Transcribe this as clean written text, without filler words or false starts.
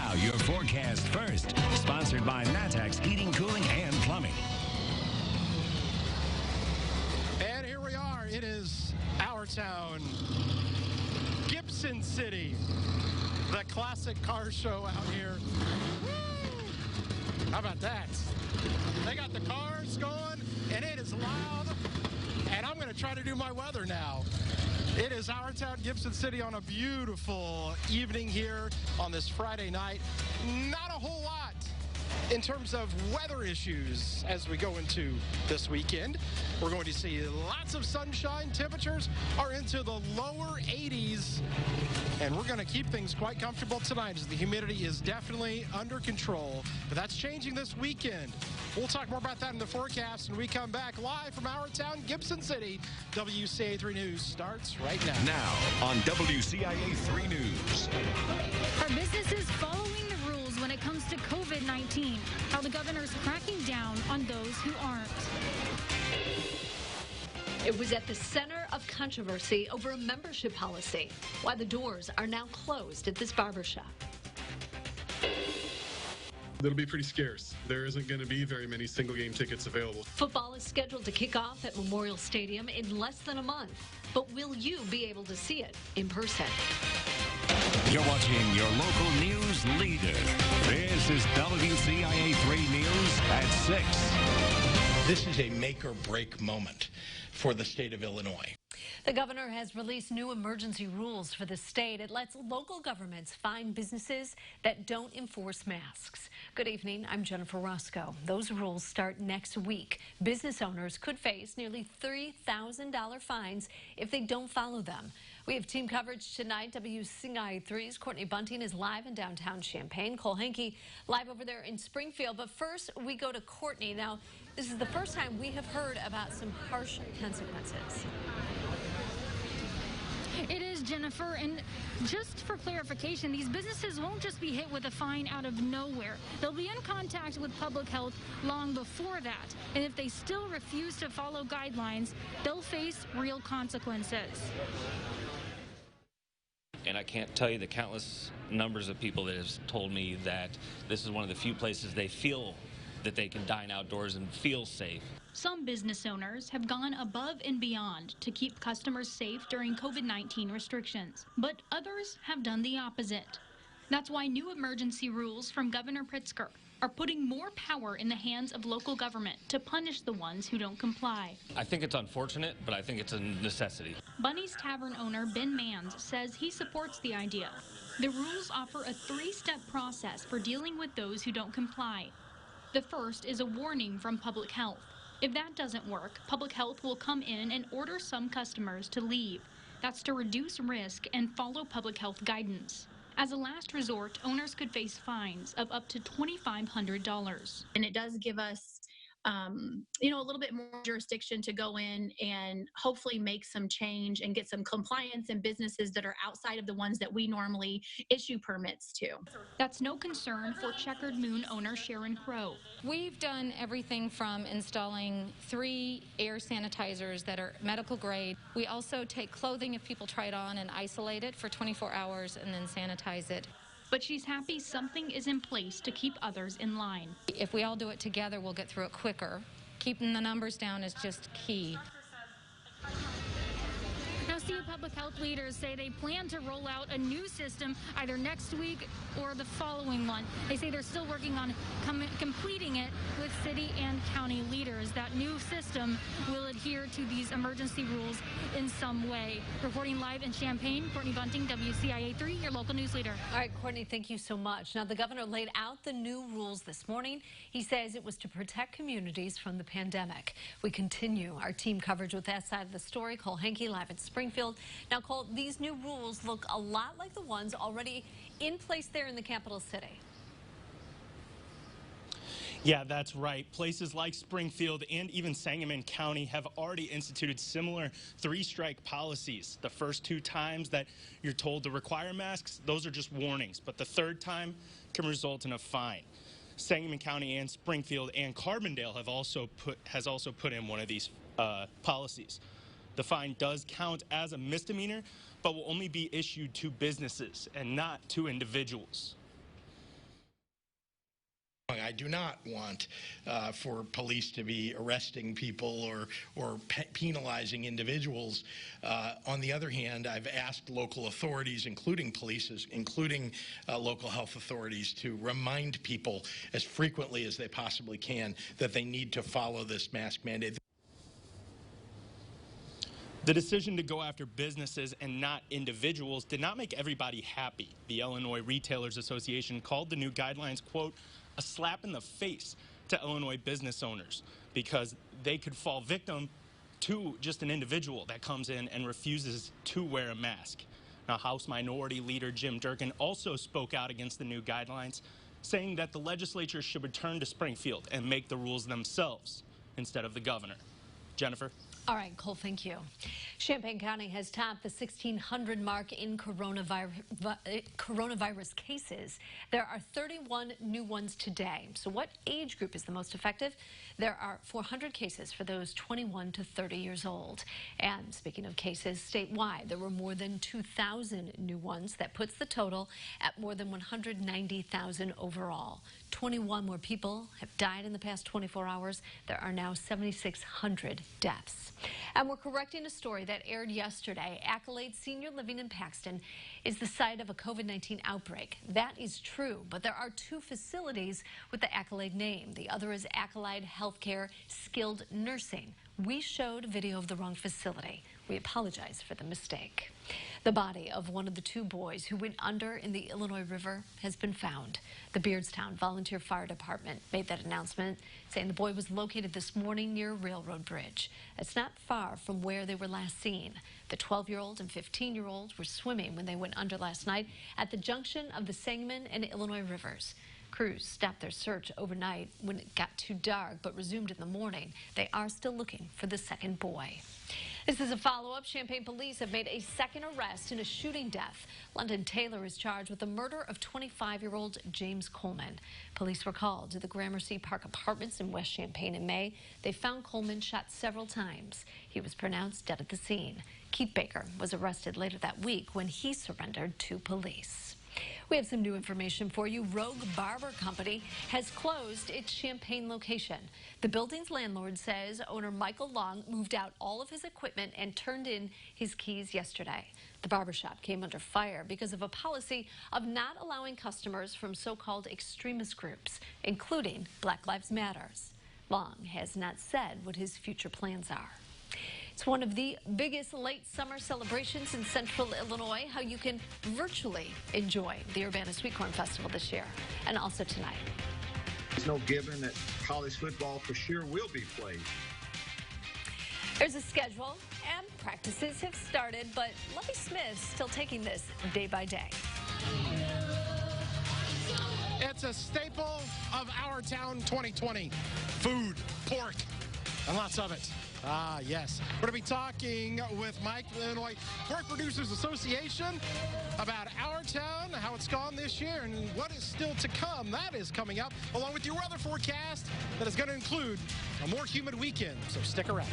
Now, your forecast first, sponsored by Matex Heating, Cooling, and Plumbing. And here we are. It is our town, Gibson City, the classic car show out here. Woo! How about that? They got the cars going, and it is loud. And I'm going to try to do my weather now. It is our town, Gibson City, on a beautiful evening here on this Friday night. Not a whole lot in terms of weather issues as we go into this weekend. We're going to see lots of sunshine. Temperatures are into the lower 80s, and we're going to keep things quite comfortable tonight as the humidity is definitely under control. But that's changing this weekend. We'll talk more about that in the forecast when we come back live from our town, Gibson City. WCIA 3 News starts right now. Now on WCIA 3 News. Are businesses following the rules when it comes to COVID-19? How the governor's cracking down on those who aren't. It was at the center of controversy over a membership policy. Why the doors are now closed at this barbershop. It'll be pretty scarce. There isn't going to be very many single game tickets available. Football is scheduled to kick off at Memorial Stadium in less than a month. But will you be able to see it in person? You're watching your local news leader. This is WCIA 3 News at 6. This is a make or break moment for the state of Illinois. The governor has released new emergency rules for the state. It lets local governments fine businesses that don't enforce masks. Good evening, I'm Jennifer Roscoe. Those rules start next week. Business owners could face nearly $3,000 fines if they don't follow them. We have team coverage tonight. WCIA 3's Courtney Bunting is live in downtown Champaign. Cole Henke live over there in Springfield. But first, we go to Courtney. Now, this is the first time we have heard about some harsh consequences. It is, Jennifer, and just for clarification, these businesses won't just be hit with a fine out of nowhere. They'll be in contact with public health long before that, and if they still refuse to follow guidelines, they'll face real consequences. And I can't tell you the countless numbers of people that have told me that this is one of the few places they feel that they can dine outdoors and feel safe. Some business owners have gone above and beyond to keep customers safe during COVID-19 restrictions, but others have done the opposite. That's why new emergency rules from Governor Pritzker are putting more power in the hands of local government to punish the ones who don't comply. I think it's unfortunate, but I think it's a necessity. Bunny's Tavern owner Ben Mans says he supports the idea. The rules offer a three-step process for dealing with those who don't comply. The first is a warning from public health. If that doesn't work, public health will come in and order some customers to leave. That's to reduce risk and follow public health guidance. As a last resort, owners could face fines of up to $2,500. And it does give us, a little bit more jurisdiction to go in and hopefully make some change and get some compliance in businesses that are outside of the ones that we normally issue permits to. That's no concern for Checkered Moon owner Sharon Crow. We've done everything from installing 3 air sanitizers that are medical grade. We also take clothing if people try it on and isolate it for 24 hours and then sanitize it. But she's happy something is in place to keep others in line. If we all do it together, we'll get through it quicker. Keeping the numbers down is just key. Now, CU public health leaders say they plan to roll out a new system either next week or the following one. They say they're still working on completing it with city and county leaders. That new system will adhere to these emergency rules in some way. Reporting live in Champaign, Courtney Bunting, WCIA 3, your local news leader. All right, Courtney, thank you so much. Now, the governor laid out the new rules this morning. He says it was to protect communities from the pandemic. We continue our team coverage with that side of the story. Cole Henke live in Springfield. Now, Cole, these new rules look a lot like the ones already in place there in the capital city. Yeah, that's right. Places like Springfield and even Sangamon County have already instituted similar 3-strike policies. The first 2 times that you're told to require masks, those are just warnings, but the 3rd time can result in a fine. Sangamon County and Springfield and Carbondale has also put in one of these policies. The fine does count as a misdemeanor, but will only be issued to businesses and not to individuals. I do not want for police to be arresting people or penalizing individuals. On the other hand, I've asked local authorities, including police, including local health authorities, to remind people as frequently as they possibly can that they need to follow this mask mandate. The decision to go after businesses and not individuals did not make everybody happy. The Illinois Retailers Association called the new guidelines, quote, a slap in the face to Illinois business owners because they could fall victim to just an individual that comes in and refuses to wear a mask. Now, House Minority Leader Jim Durkin also spoke out against the new guidelines, saying that the legislature should return to Springfield and make the rules themselves instead of the governor. Jennifer? All right, Cole, thank you. Champaign County has topped the 1,600 mark in coronavirus cases. There are 31 new ones today. So what age group is the most effective? There are 400 cases for those 21 to 30 years old. And speaking of cases, statewide, there were more than 2,000 new ones. That puts the total at more than 190,000 overall. 21 more people have died in the past 24 hours. There are now 7,600 deaths. And we're correcting a story that aired yesterday. Accolade Senior Living in Paxton is the site of a COVID-19 outbreak. That is true, but there are two facilities with the Accolade name. The other is Accolade Healthcare Skilled Nursing. We showed video of the wrong facility. We apologize for the mistake. The body of one of the two boys who went under in the Illinois River has been found. The Beardstown Volunteer Fire Department made that announcement, saying the boy was located this morning near a railroad bridge. It's not far from where they were last seen. The 12-year-old and 15-year-old were swimming when they went under last night at the junction of the Sangamon and Illinois Rivers. Crews stopped their search overnight when it got too dark, but resumed in the morning. They are still looking for the second boy. This is a follow-up. Champaign police have made a second arrest in a shooting death. London Taylor is charged with the murder of 25-year-old James Coleman. Police were called to the Gramercy Park Apartments in West Champaign in May. They found Coleman shot several times. He was pronounced dead at the scene. Keith Baker was arrested later that week when he surrendered to police. We have some new information for you. Rogue Barber Company has closed its Champaign location. The building's landlord says owner Michael Long moved out all of his equipment and turned in his keys yesterday. The barbershop came under fire because of a policy of not allowing customers from so-called extremist groups, including Black Lives Matter. Long has not said what his future plans are. It's one of the biggest late summer celebrations in central Illinois, how you can virtually enjoy the Urbana Sweet Corn Festival this year, and also tonight. There's no given that college football for sure will be played. There's a schedule, and practices have started, but Lovie Smith's still taking this day by day. It's a staple of our town 2020. Food, pork, and lots of it. Ah, yes. We're going to be talking with Mike, the Illinois Pork Producers Association, about our town, how it's gone this year, and what is still to come. That is coming up, along with your weather forecast that is going to include a more humid weekend. So stick around.